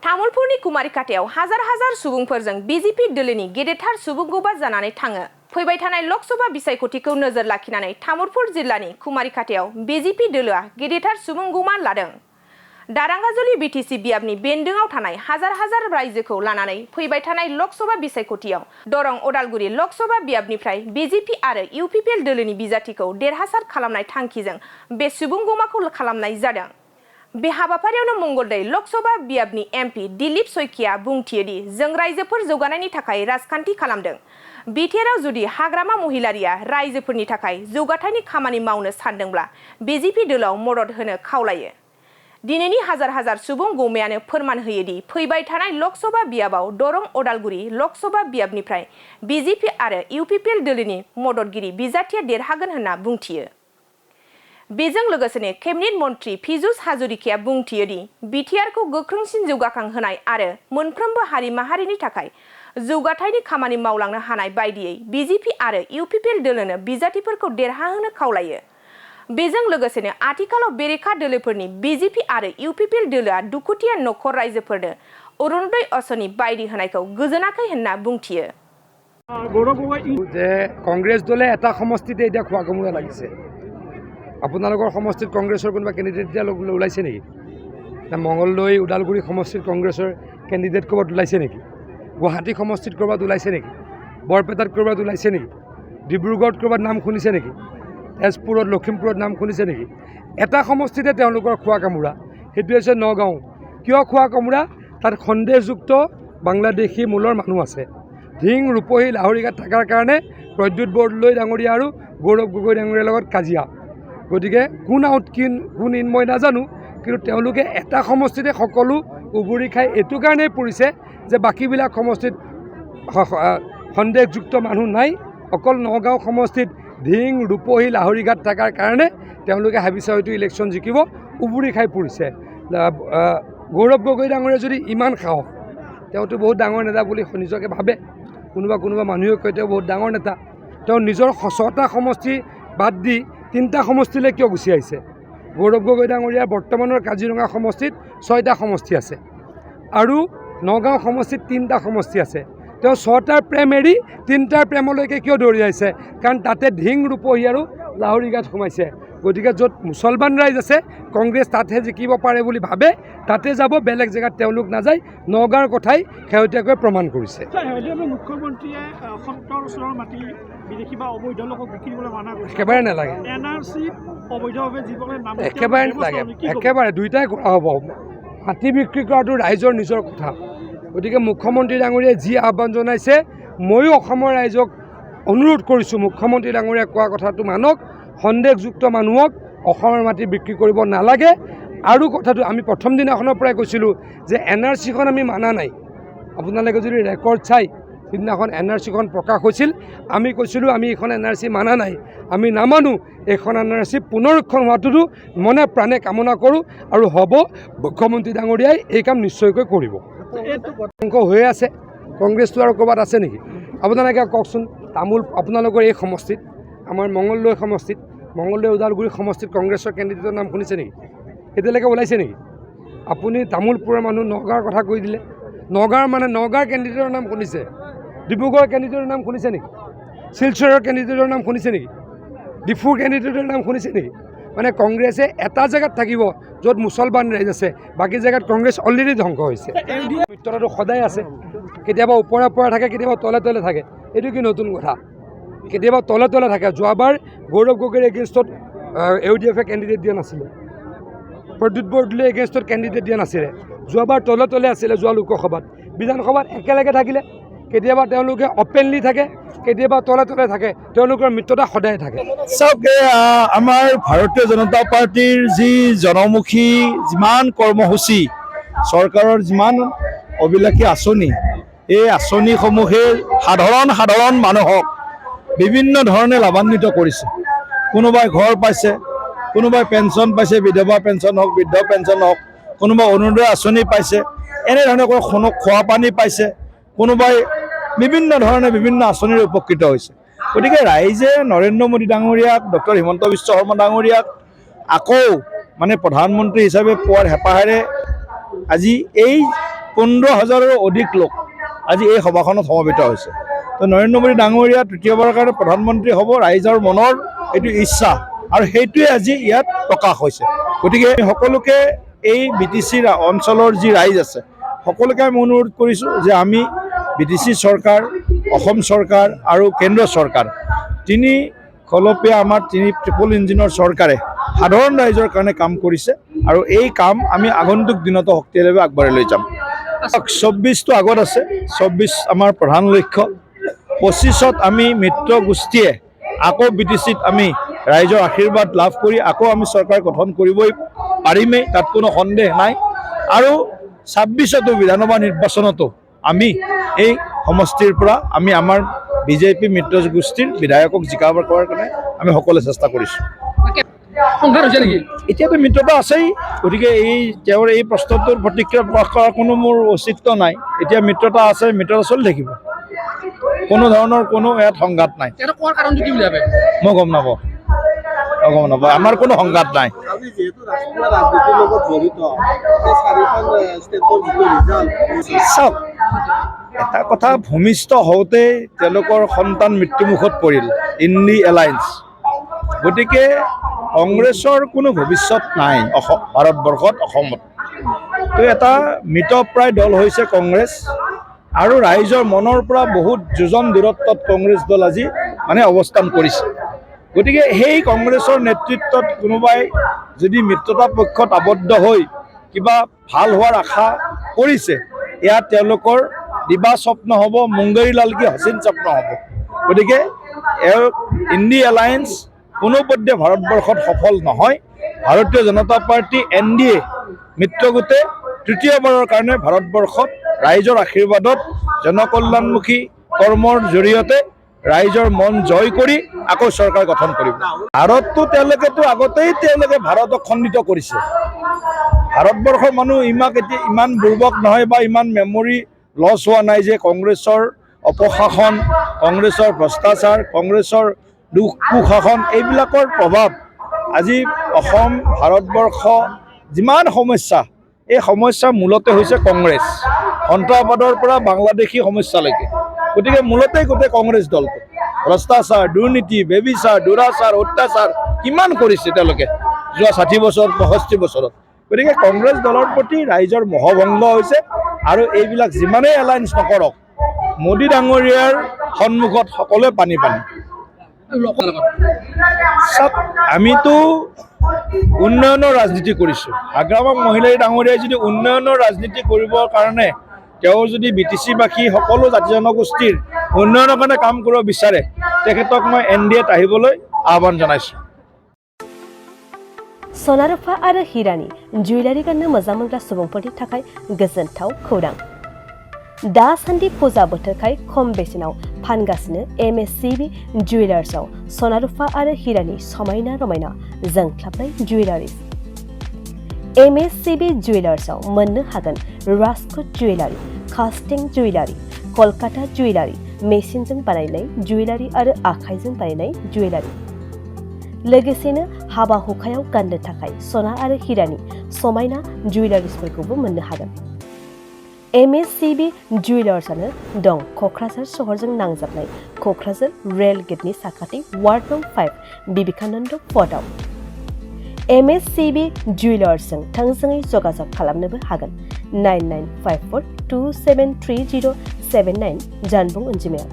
तामुलपुरनि कुमारिकाटायाव हाजार हाजार सुबुंफोरजों बीजेपी दोलोनि गेदेरथार सुबुंगौबा जानानै थाङो। फैबाय थानाय लोकसभा बिसायख'थिखौ नोजोर लाखिनानै तामुलपुर जिल्लानि कुमारिकाटायाव बीजेपी दोलोआ गेदेरथार सुबुंगौमा लादों। दारांगाजुलि बीटीसी बियाबनि बेन्दोंआव थानाय हाजार हाजार रायजोखौ लानानै फैबाय थानाय लोकसभा बिसायख'थियाव दरं उदालगुरि लोकसभा बियाबनिफ्राय बीजेपी आरो इउपिपिएल दोलोनि बिजाथिखौ देरहासार खालामनाय थांखिजों बे सुबुंगौमाखौ खालामनाय जादों। बे हाबाफारियावनो मंगलदै लोकसभा बियाबनि एमपी दिलीप सयकिया बुंथियोदि जों रायजोफोर जौगानायनि थाखाय राजखान्थि खालामदों। बिटिआरआव जुदि हाग्रामा महिलारिया रायजोफोरनि थाखाय जौगाथायनि खामानि मावनो सानदोंब्ला बीजेपी दोलोआव मदद होनो खावलायो। दिनैनि हाजार हाजार सुबुं गौमायानो फोरमान होयोदि फैबाय थानाय लोकसभा बियाबाव दरं उदालगुरि लोकसभा बियाबनिफ्राय बीजेपी आरो इउपिपिएल दोलोनि मददगिरि बिजाथिया देरहागोन होनना बुंथियो। बेजों लोगोसेनो केबिनेट मन्त्री पीयूष हाजरिकाया बुंथियोदि बिटिआरखौ गोख्रोंसिन जौगाखां होनाय आरो मोनफ्रोमबो हारि माहारिनि थाखाय जौगाथायनि खामानि मावलांनो हानाय बायदियै बीजेपी आरो इउपिपिएल दोलोनो बिजाथिफोरखौ देरहाहोनो खावलायो। बेजों लोगोसेनो आथिखालाव बेरेखा दोलोफोरनि बीजेपी आरो इउपिपिएल दोलोआ दुखुथिया नखर रायजोफोरनो अरुणोदय असनि बायदि होनायखौ गोजोनाखै होनना बुंथियो। যে কংগ্ৰেছ দলে এটা সমষ্টিতে এতিয়া খোৱা কামোৰা লাগিছে। আপোনালোকৰ সমষ্টিত কংগ্ৰেছৰ কোনোবা কেণ্ডিডেট এতিয়া ওলাইছে নেকি? না মংগলদৈ ওদালগুৰি সমষ্টিত কংগ্ৰেছৰ কেণ্ডিডেট ক'ৰবাত ওলাইছে নেকি? গুৱাহাটী সমষ্টিত ক'ৰবাত ওলাইছে নেকি? বৰপেটাত ক'ৰবাত ওলাইছে নেকি? ডিব্ৰুগড়ত ক'ৰবাত নাম শুনিছে নেকি? তেজপুৰত লখিমপুৰত নাম শুনিছে নেকি? এটা সমষ্টিতে তেওঁলোকৰ খোৱা কামোৰা, সেইটো হৈছে নগাঁও। কিয় খোৱা কামোৰা? তাত সন্দেহযুক্ত বাংলাদেশী মূলৰ মানুহ আছে। ধিং ৰূপহী লাহৰিঘাট থকাৰ কাৰণে প্ৰদ্যুৎ বৰদলৈ ডাঙৰীয়া আৰু গৌৰৱ গগৈ ডাঙৰীয়াৰ লগত কাজিয়া। গতিকে কোন আউট কোন ইন মই নাজানো, কিন্তু তেওঁলোকে এটা সমষ্টিতে সকলো উবুৰি খাই এইটো কাৰণেই পৰিছে যে বাকীবিলাক সমষ্টিত সন্দেহযুক্ত মানুহ নাই। অকল নগাঁও সমষ্টিত ধিং ৰূপহী লাহৰিঘাট থকাৰ কাৰণে তেওঁলোকে ভাবিছে হয়তো ইলেকশ্যন জিকিব, উবুৰি খাই পৰিছে। গৌৰৱ গগৈ ডাঙৰীয়া যদি ইমান সাহস, তেওঁতো বহুত ডাঙৰ নেতা বুলি নিজকে ভাবে। কোনোবা মানুহে কয় তেওঁ বহুত ডাঙৰ নেতা। তেওঁ নিজৰ 6টা সমষ্টি বাদ দি 3টা সমষ্টিলৈ কিয় গুচি আহিছে? গৌৰৱ গগৈ ডাঙৰীয়াৰ বৰ্তমানৰ কাজিৰঙা সমষ্টিত 6টা সমষ্টি আছে আৰু নগাঁও সমষ্টিত 3টা সমষ্টি আছে। তেওঁ 6টাৰ প্ৰেম এৰি 3টাৰ প্ৰেমলৈকে কিয় দৌৰি আহিছে? কাৰণ তাতে ধিং ৰূপহী আৰু লাহৰিঘাট সোমাইছে। গতিকে য'ত মুছলমান ৰাইজ আছে, কংগ্ৰেছ তাতহে জিকিব পাৰে বুলি ভাবে, তাতে যাব, বেলেগ জেগাত তেওঁলোক নাযায়। নগাঁৱৰ কথাই শেহতীয়াকৈ প্ৰমাণ কৰিছে। মুখ্যমন্ত্ৰীয়ে সত্ৰৰ ওচৰৰ মাটি বিদেশী বা অবৈধ লোকক বিক্ৰী কৰিবলৈ মানা কৰিছে। একেবাৰে নালাগে, এনআৰচি অবৈধভাৱে যিসকলে নাম একেবাৰে নালাগে, একেবাৰে দুইটাই কৰা হ'ব। মাটি বিক্ৰী কৰাটো ৰাইজৰ নিজৰ কথা। গতিকে মুখ্যমন্ত্ৰী ডাঙৰীয়াই যি আহ্বান জনাইছে, ময়ো অসমৰ ৰাইজক অনুৰোধ কৰিছোঁ মুখ্যমন্ত্ৰী ডাঙৰীয়াই কোৱা কথাটো মানক। সন্দেহযুক্ত মানুহক অসমৰ মাটি বিক্ৰী কৰিব নালাগে। আৰু কথাটো আমি প্ৰথম দিনাখনৰ পৰাই কৈছিলোঁ যে এনআৰচিখন আমি মানা নাই। আপোনালোকে যদি ৰেকৰ্ড চাই, সিদিনাখন এনআৰচিখন প্ৰকাশ হৈছিল, আমি কৈছিলোঁ আমি এইখন এনআৰচি মানা নাই, আমি নামানো। এইখন এনআৰচি পুনৰীক্ষণ হোৱাটোতো মনে প্ৰাণে কামনা কৰোঁ আৰু হ'ব। মুখ্যমন্ত্ৰী ডাঙৰীয়াই এই কাম নিশ্চয়কৈ কৰিব। অংশ হৈ আছে, কংগ্ৰেছটো আৰু ক'ৰবাত আছে নেকি? আপোনালোকে কওকচোন। আপোনালোকৰ এই সমষ্টিত, আমাৰ মংগলদৈ সমষ্টিত, মংগলদৈ ওদালগুৰি সমষ্টিত কংগ্ৰেছৰ কেণ্ডিডেটৰ নাম শুনিছে নেকি? এতিয়ালৈকে ওলাইছে নেকি? আপুনি তামোলপুৰৰ মানুহ নগাঁৱৰ কথা কৈ দিলে। নগাঁৱৰ মানে নগাঁৱৰ কেণ্ডিডেটৰ নাম শুনিছে? ডিব্ৰুগড়ৰ কেণ্ডিডেটৰ নাম শুনিছে নেকি? শিলচৰৰ কেণ্ডিডেটৰ নাম শুনিছে নেকি? ডিফুৰ কেণ্ডিডেটৰ নাম শুনিছে নেকি? মানে কংগ্ৰেছে এটা জেগাত থাকিব য'ত মুছলমান ৰাইজ আছে, বাকী জেগাত কংগ্ৰেছ অলৰেডি ধ্বংস হৈছে। মিত্ৰতাটো সদায় আছে, কেতিয়াবা ওপৰে ওপৰে থাকে, কেতিয়াবা তলে তলে থাকে। এইটো কি নতুন কথা? কেতিয়াবা তলে তলে থাকে। যোৱাবাৰ গৌৰৱ গগৈৰ এগেইনষ্টত ইউডিএফে কেণ্ডিডেট দিয়া নাছিলে, প্ৰদ্যুৎ বৰদলৈৰ এগেইনষ্টত কেণ্ডিডেট দিয়া নাছিলে। যোৱাবাৰ তলে তলে আছিলে। যোৱা লোকসভাত, বিধানসভাত একেলগে থাকিলে। কেতিয়াবা তেওঁলোকে অপেনলি থাকে, কেতিয়াবা তলে তলে থাকে। তেওঁলোকৰ মিত্ৰতা সদায় থাকে। চাওক, আমাৰ ভাৰতীয় জনতা পাৰ্টীৰ যি জনমুখী যিমান কৰ্মসূচী, চৰকাৰৰ যিমান অবিলাসী আঁচনি, এই আঁচনিসমূহে সাধাৰণ মানুহক বিভিন্ন ধৰণে লাভান্বিত কৰিছে। কোনোবাই ঘৰ পাইছে, কোনোবাই পেঞ্চন পাইছে, বিধৱা পেঞ্চন হওক, বৃদ্ধ পেঞ্চন হওক, কোনোবাই অৰুণোদয় আঁচনি পাইছে, এনেধৰণে খোৱা পানী পাইছে, কোনোবাই বিভিন্ন ধৰণে বিভিন্ন আঁচনিৰে উপকৃত হৈছে। গতিকে ৰাইজে নৰেন্দ্ৰ মোদী ডাঙৰীয়াক, ডক্টৰ হিমন্ত বিশ্ব শৰ্মা ডাঙৰীয়াক আকৌ মানে প্ৰধানমন্ত্ৰী হিচাপে পোৱাৰ হেঁপাহেৰে আজি এই 15,000ৰো অধিক লোক আজি এই সভাখনত সমবেত হৈছে। তো নৰেন্দ্ৰ মোদী ডাঙৰীয়া তৃতীয়বাৰৰ কাৰণে প্ৰধানমন্ত্ৰী হ'ব, ৰাইজৰ মনৰ এইটো ইচ্ছা আৰু সেইটোৱে আজি ইয়াত প্ৰকাশ হৈছে। গতিকে সকলোকে এই BTC অঞ্চলৰ যি ৰাইজ আছে সকলোকে আমি অনুৰোধ কৰিছোঁ যে আমি BTC চৰকাৰ, অসম চৰকাৰ আৰু কেন্দ্ৰ চৰকাৰ তিনি খলপীয়া আমাৰ ট্ৰিপল ইঞ্জিনৰ চৰকাৰে সাধাৰণ ৰাইজৰ কাৰণে কাম কৰিছে আৰু এই কাম আমি আগন্তুক দিনতো শক্তিশালীভাৱে আগবাঢ়ি লৈ যাম। 24টো আগত আছে, 24 আমাৰ প্ৰধান লক্ষ্য। 25ত আমি মিত্ৰ গোষ্ঠীয়ে আকৌ BTCত আমি ৰাইজৰ আশীৰ্বাদ লাভ কৰি আকৌ আমি চৰকাৰ গঠন কৰিবই পাৰিমেই, তাত কোনো সন্দেহ নাই। আৰু 26টো বিধানসভা নিৰ্বাচনতো আমি এই সমষ্টিৰ পৰা আমি আমাৰ BJP মিত্ৰ গোষ্ঠীৰ বিধায়কক জিকাব কৰাৰ কাৰণে আমি সকলোৱে চেষ্টা কৰিছোঁ। এতিয়াতো মিত্ৰতা আছেই, গতিকে তেওঁৰ এই প্ৰশ্নটোৰ প্ৰতিক্ৰিয়া প্ৰকাশ কৰাৰ কোনো মোৰ ঔচিত্য নাই। এতিয়া মিত্ৰতা আছে, মিত্ৰতা চলি থাকিব, কোনো ধৰণৰ কোনো ইয়াত সংঘাত নাই। মই গম নাপাওঁ, আমাৰ কোনো সংঘাত নাই। চাওক, এটা কথা, ভূমিষ্ঠ হওঁতে তেওঁলোকৰ সন্তান মৃত্যুমুখত পৰিল, ইণ্ডি এলায়েন্স। গতিকে কংগ্ৰেছৰ কোনো ভৱিষ্যত নাই ভাৰতবৰ্ষত, অসমত। তো এটা মৃতপ্ৰায় দল হৈছে কংগ্ৰেছ আৰু ৰাইজৰ মনৰ পৰা বহুত যোজন দূৰত্বত কংগ্ৰেছ দল আজি অৱস্থান কৰিছে। গতিকে সেই কংগ্ৰেছৰ নেতৃত্বত কোনোবাই যদি মিত্ৰতা পক্ষত আবদ্ধ হৈ কিবা ভাল হোৱাৰ আশা কৰিছে, ইয়াত তেওঁলোকৰ দিবা স্বপ্ন হ'ব, মুংগেৰী লাল কি হচিন স্বপ্ন হ'ব। গতিকে ইণ্ডি এলায়েন্স কোনোপধ্যে ভাৰতবৰ্ষত সফল নহয়। ভাৰতীয় জনতা পাৰ্টি NDA মিত্ৰগোটে তৃতীয়বাৰৰ কাৰণে ভাৰতবৰ্ষত ৰাইজৰ আশীৰ্বাদত জনকল্যাণমুখী কৰ্মৰ জৰিয়তে ৰাইজৰ মন জয় কৰি আকৌ চৰকাৰ গঠন কৰিব। ভাৰতটো তেওঁলোকেতো আগতেই ভাৰতক খণ্ডিত কৰিছে। ভাৰতবৰ্ষৰ মানুহ ইমান দুৰ্বল নহয় বা ইমান মেমৰি লছ হোৱা নাই যে কংগ্ৰেছৰ অপশাসন, কংগ্ৰেছৰ ভ্ৰষ্টাচাৰ, কংগ্ৰেছৰ কুশাসন এইবিলাকৰ প্ৰভাৱ আজি অসম, ভাৰতবৰ্ষ যিমান সমস্যা, এই সমস্যাৰ মূলতে হৈছে কংগ্ৰেছ, সন্ত্ৰাসবাদৰ পৰা বাংলাদেশী সমস্যালৈকে। গতিকে মূলতেই গোটেই কংগ্ৰেছ দলটো ভ্ৰষ্টাচাৰ, দুৰ্নীতি, বেবিচাৰ, দুৰাচাৰ, অত্যাচাৰ কিমান কৰিছে তেওঁলোকে যোৱা 60 বছৰ, 65 বছৰত। গতিকে কংগ্ৰেছ দলৰ প্ৰতি ৰাইজৰ মোহভংগ হৈছে আৰু এইবিলাক যিমানেই এলায়েন্স নকৰক, মোদী ডাঙৰীয়াৰ সন্মুখত সকলোৱে পানী। চাওক, আমিতো উন্নয়নৰ ৰাজনীতি কৰিছোঁ। আগ্ৰাবাদ মহিলাই ডাঙৰীয়াই যদি উন্নয়নৰ ৰাজনীতি কৰিবৰ কাৰণে তেওঁ যদি BTC-বাসী সকলো জাতি জনগোষ্ঠীৰ উন্নয়নৰ কাৰণে কাম কৰিব বিচাৰে, তেখেতক মই NDAত আহিবলৈ আহ্বান জনাইছোঁ। सना-रुफा आरो हिरानि जुवेलारि गाननो मोजां मोनग्रा सुबुंफोरनि थाखाय गोजोनथाव खौरां। दासान्दि फुजा बोथोरखाय खम बेसेनाव फानगासिनो MSCB जुवेलार्सआव सना-रुफा आरो हिरानि समायना रमायना जोंख्लाबनाय जुवेलारिज। MSCB जुवेलार्सआव मोननो हागोन Rajkot jewellery, कास्टिं jewellery, Kolkata jewellery, मेसिनजों बानायनाय जुवेलारि आरो आखाइजों बानायनाय जुवेलारि। लोगोसेनो हाबा हुखायाव गाननो थाखाय सना आरो हिरानि समायना जुवेलारिसफोरखौबो मोननो हागोन। MSCB जुवेलार्सआनो दं क'क्राझार सहरजों नांजाबनाय क'क्राझार रेल गेटनि साखाथि वार्ड नं 5 बिवेकानन्द पथआव। MSCB जुवेलार्सजों थोंजोङै जगाजग खालामनोबो हागोन 9954273079 जानबुं अनजिमायाव।